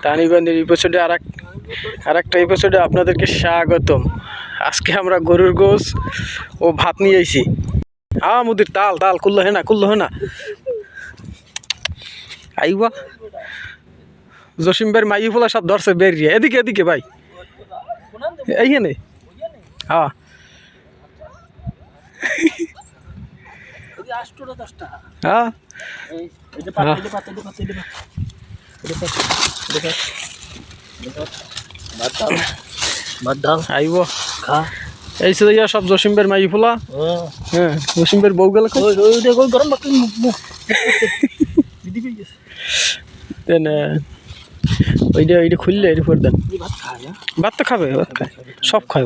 তানিবান্দির এপিসোডে আরেকটা এপিসোডে আপনাদেরকে স্বাগতম। আজকে আমরা গরুর গোশ ও ভাত নিয়ে আইছি। মুদির তাল তাল কুল্লো হে না আইবা জসিম ভাইয়ের মাই ফোলা সব ধরছে বেরিয়ে এদিকে ভাই এইখানে হ্যাঁ আইব এই সব জসিম ভাইয়ের মাই ফোলা। হ্যাঁ জসিম ভাইয়ের বউ গেল গরম ওইটা খুললে এর উপর দেন। ভাত তো খাবে, ভাত খায়, সব খায়।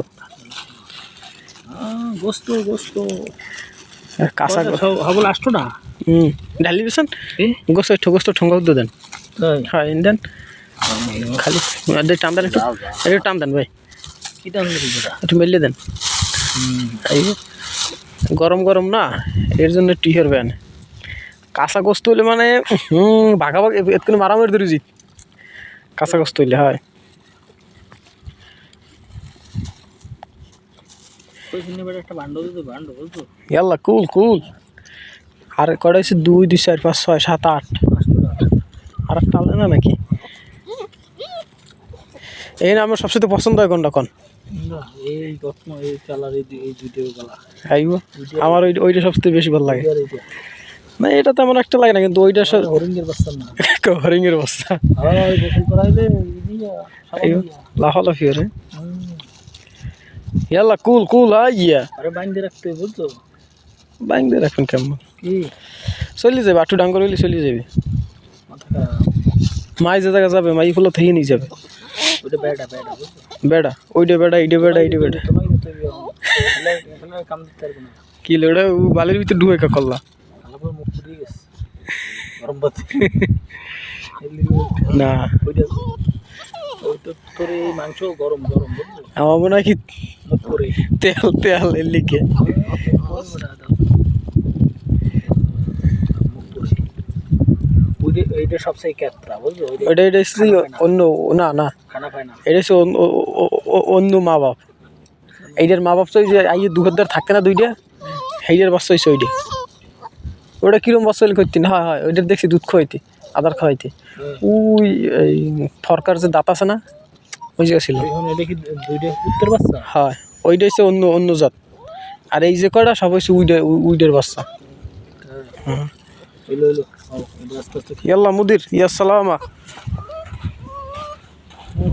কাঁচা হবল আসতো না ঢালি দিয়েছেন গোস্ত ঠোঙ্গা দেন। হ্যাঁ দেন খালি টান দেন, একটু টান দেন ভাই, একটু মেলিয়ে দেন। গরম না এর জন্য টিহার ব্যান কাঁচা গোস্ত হইলে মানে ভাগাভাগ এতক্ষণ মারামারি ধরে জিত কাঁচা গোস্ত হইলে হয়। ইয়াল্লা কুল আর কটা হচ্ছে 2 2 4 5 6 7 8 আর একটা আলাদা না নাকি? এই না আমার সবচেয়ে পছন্দ হয় কোনটা কোন? আমার ওইটা সবচেয়ে বেশি ভালো লাগে। না এটা তেমন একটা লাগে না, কিন্তু ওইটা হরিঙ্গের বস্তা লাফালাফি ওরে। ইয়াল্লা কুল আইয়া বাইন্দে রাখুন কেমন চলে যাবে, আটু ডাঙ্গর হইলে চলে যাবে। মাই যে জায়গা যাবে মাই ফুলো থেকে নিয়ে যাবে। বেড়া ওইটা বেড়া এইটা বেড়া কি লোড়া বালির ভিতরে ঢুকে কা করলা না আমার মনে হয় কি তেল এর লিখে অন্য না এটা হচ্ছে অন্য মা বাপ। এইটার মা বাপ চাই যে আইয়ে দুধদার থাকে না দুইটা, সেইটার বাচ্চা হয়েছে ওইটা। ওটা কিরম বাচ্চা হলে করতে না হয় ওইটার দেখছি দুধ খাওয়াইতে আদার খাওয়াইতে। ওই এই ফরকার যে দাঁত আছে না ওই জায়গা ছিল। হয় ওইটা হচ্ছে অন্য জাত, আর এই যে কয়টা সব হচ্ছে উইডের বাচ্চা। ইয়াল্লা মুদির ইয়াসালামা।